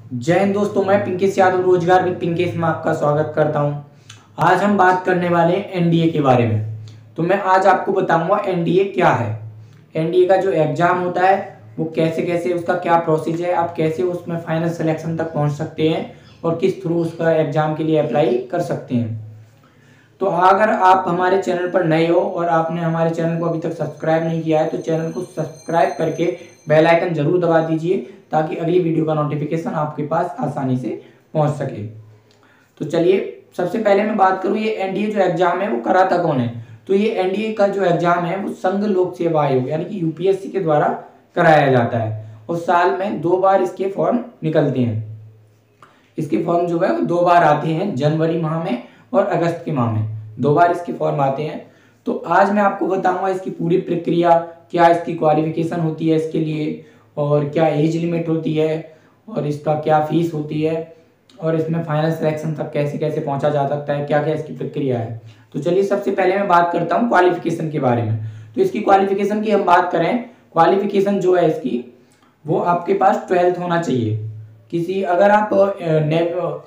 जय हिंद दोस्तों, मैं पिंकेश यादव रोजगार विद पिंकेश में आपका स्वागत करता हूं। आज हम बात करने वाले हैं एनडीए के बारे में। तो मैं आज आपको बताऊंगा एनडीए क्या है, एनडीए का जो एग्जाम होता है वो कैसे कैसे, उसका क्या प्रोसेस है, आप कैसे उसमें फाइनल सिलेक्शन तक पहुंच सकते हैं और किस थ्रू उसका एग्जाम के लिए अप्लाई कर सकते हैं। तो अगर आप हमारे चैनल पर नए हो और आपने हमारे चैनल को अभी तक सब्सक्राइब नहीं किया है तो चैनल को सब्सक्राइब करके बेल आइकन जरूर दबा दीजिए ताकि अगली वीडियो का नोटिफिकेशन आपके पास आसानी से पहुंच सके। तो चलिए, सबसे पहले मैं बात करूं ये एनडीए जो एग्जाम है वो कराता कौन है। तो ये एनडीए का जो एग्जाम है वो संघ लोक सेवा आयोग यानी कि यूपीएससी के द्वारा कराया जाता है और साल में 2 बार इसके फॉर्म निकलते हैं। इसके फॉर्म जो है वो 2 बार आते हैं, जनवरी माह में और अगस्त के माह में 2 बार इसके फॉर्म आते हैं। तो आज मैं आपको बताऊंगा इसकी पूरी प्रक्रिया, क्या इसकी क्वालिफिकेशन होती है इसके लिए, और क्या एज लिमिट होती है, और इसका क्या फीस होती है, और इसमें फाइनल सिलेक्शन तक कैसे कैसे पहुंचा जा सकता है, क्या क्या इसकी प्रक्रिया है। तो चलिए, सबसे पहले मैं बात करता हूँ क्वालिफिकेशन के बारे में। तो इसकी क्वालिफिकेशन की हम बात करें, क्वालिफिकेशन जो है इसकी वो आपके पास 12th होना चाहिए। किसी अगर आप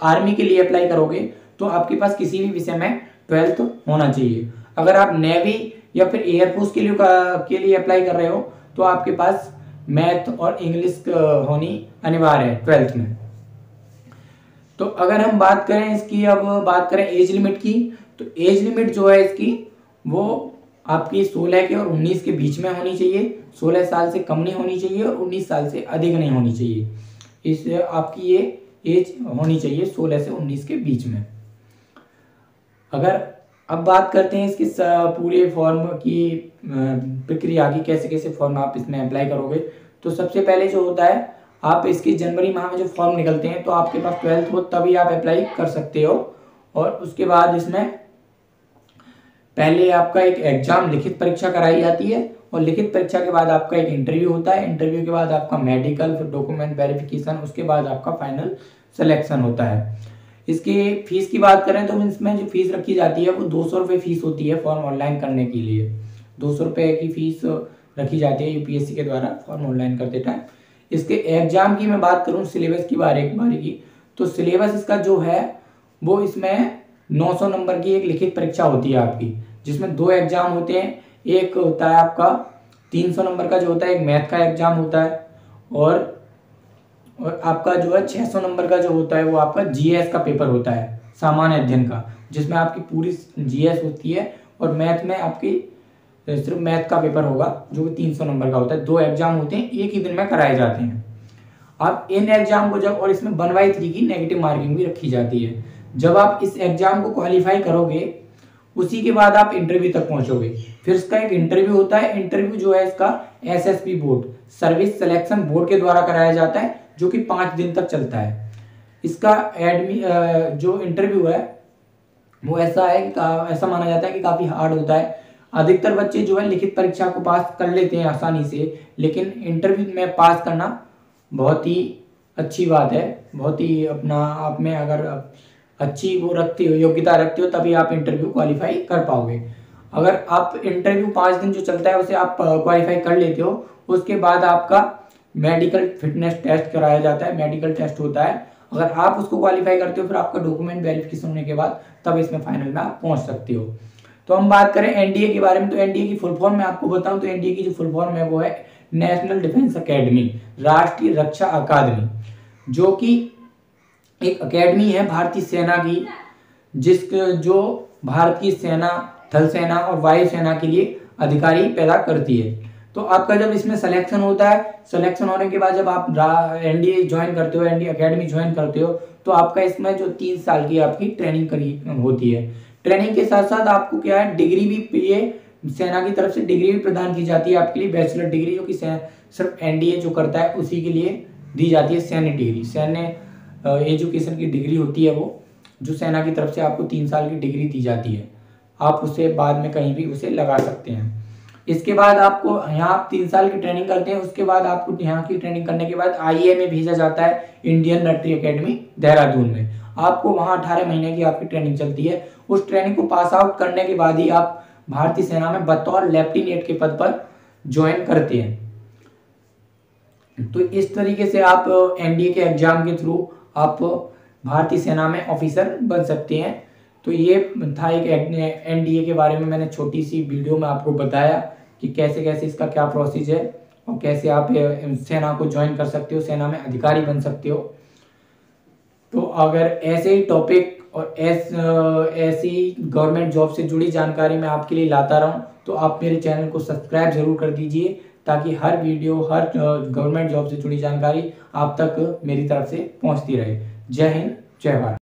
आर्मी के लिए अप्लाई करोगे तो आपके पास किसी भी विषय में 12th होना चाहिए। अगर आप नेवी या फिर एयरफोर्स के लिए अप्लाई कर रहे हो तो आपके पास मैथ और इंग्लिश होनी अनिवार्य है 12th में। तो अगर हम बात करें इसकी, अब बात करें एज लिमिट की, तो एज लिमिट जो है इसकी वो आपकी 16 के और 19 के बीच में होनी चाहिए। 16 साल से कम नहीं होनी चाहिए और 19 साल से अधिक नहीं होनी चाहिए। इस आपकी ये एज होनी चाहिए 16 से 19 के बीच में। अगर अब बात करते हैं इसके पूरे फॉर्म की प्रक्रिया की, कैसे कैसे फॉर्म आप इसमें अप्लाई करोगे। तो सबसे पहले जो होता है, आप इसके जनवरी माह में जो फॉर्म निकलते हैं तो आपके पास 12th हो तभी आप अप्लाई कर सकते हो। और उसके बाद इसमें पहले आपका एक एग्जाम लिखित परीक्षा कराई जाती है और लिखित परीक्षा के बाद आपका एक इंटरव्यू होता है। इंटरव्यू के बाद आपका मेडिकल, फिर डॉक्यूमेंट वेरिफिकेशन, उसके बाद आपका फाइनल सिलेक्शन होता है। इसकी फीस की बात करें तो इसमें जो फीस रखी जाती है वो 200 रुपये फीस होती है फॉर्म ऑनलाइन करने के लिए। 200 रुपये की फीस रखी जाती है यूपीएससी के द्वारा फॉर्म ऑनलाइन करते टाइम। इसके एग्जाम की मैं बात करूँ, सिलेबस की बारी की, तो सिलेबस इसका जो है वो इसमें 900 नंबर की एक लिखित परीक्षा होती है आपकी, जिसमें 2 एग्जाम होते हैं। एक होता है आपका 300 नंबर का जो होता है, एक मैथ का एग्जाम होता है, और आपका जो है 600 नंबर का जो होता है वो आपका जीएस का पेपर होता है, सामान्य अध्ययन का, जिसमें आपकी पूरी जीएस होती है और मैथ में आपकी सिर्फ मैथ का पेपर होगा जो कि 300 नंबर का होता है। 2 एग्जाम होते हैं, एक ही दिन में कराए जाते हैं। आप इन एग्जाम को जब, और इसमें 1/3 की नेगेटिव मार्किंग भी रखी जाती है। जब आप इस एग्जाम को क्वालिफाई करोगे उसी के बाद आप इंटरव्यू तक पहुंचोगे। फिर इसका एक इंटरव्यू होता है। इंटरव्यू जो है इसका SSB board, service selection board के द्वारा कराया जाता है, जो कि 5 दिन तक चलता है। इसका जो इंटरव्यू है वो ऐसा है कि ऐसा माना जाता है कि काफी हार्ड होता है। अधिकतर बच्चे जो है लिखित परीक्षा को पास कर लेते हैं आसानी से, लेकिन इंटरव्यू में पास करना बहुत ही अच्छी बात है। बहुत ही अपना आप में अगर अच्छी वो रखते हो, योग्यता रखते हो, तभी आप इंटरव्यू क्वालिफाई कर पाओगे। अगर आप इंटरव्यू 5 दिन जो चलता है उसे आप क्वालिफाई कर लेते हो, उसके बाद आपका मेडिकल फिटनेस टेस्ट कराया जाता है, मेडिकल टेस्ट होता है। अगर आप उसको क्वालिफाई करते हो फिर आपका डॉक्यूमेंट वेरिफिकेशन होने के बाद तब इसमें फाइनल में आप पहुंच सकते हो। तो हम बात करें एनडीए के बारे में, तो एनडीए की फुल फॉर्म मैं आपको बताऊं तो एनडीए की जो फुल फॉर्म है वो है नेशनल डिफेंस अकेडमी, राष्ट्रीय रक्षा अकादमी, जो कि एक अकेडमी है भारतीय सेना की, जो भारत की सेना, थल सेना और वायु सेना के लिए अधिकारी पैदा करती है। तो आपका जब इसमें सिलेक्शन होता है, सिलेक्शन होने के बाद जब आप एनडीए ज्वाइन करते हो, एनडीए अकेडमी ज्वाइन करते हो, तो आपका इसमें जो 3 साल की आपकी ट्रेनिंग करी होती है। ट्रेनिंग के साथ साथ आपको क्या है, डिग्री भी, ये सेना की तरफ से डिग्री भी प्रदान की जाती है आपके लिए, बैचलर डिग्री, जो कि सिर्फ एनडीए जो करता है उसी के लिए दी जाती है। सैन्य डिग्री, सैन्य एजुकेशन की डिग्री होती है वो, जो सेना की तरफ से आपको 3 साल की डिग्री दी जाती है। आप उसे बाद में कहीं भी उसे लगा सकते हैं। इसके बाद आपको यहाँ आप 3 साल की ट्रेनिंग करते हैं, उसके बाद आपको यहाँ की ट्रेनिंग करने के बाद आईए में भेजा जाता है, इंडियन मिलिट्री एकेडमी देहरादून में। आपको वहाँ 18 महीने की आपकी ट्रेनिंग चलती है। उस ट्रेनिंग को पास आउट करने के बाद ही आप भारतीय सेना में बतौर लेफ्टिनेंट के पद पर ज्वाइन करते हैं। तो इस तरीके से आप एनडीए के एग्जाम के थ्रू आप भारतीय सेना में ऑफिसर बन सकते हैं। तो ये था एक एनडीए के बारे में मैंने छोटी सी वीडियो में आपको बताया कि कैसे कैसे इसका क्या प्रोसेस है और कैसे आप सेना को ज्वाइन कर सकते हो, सेना में अधिकारी बन सकते हो। तो अगर ऐसे ही टॉपिक और ऐसी गवर्नमेंट जॉब से जुड़ी जानकारी मैं आपके लिए लाता रहूं, तो आप मेरे चैनल को सब्सक्राइब जरूर कर दीजिए, ताकि हर वीडियो, हर गवर्नमेंट जॉब से जुड़ी जानकारी आप तक मेरी तरफ से पहुंचती रहे। जय हिंद, जय भारत।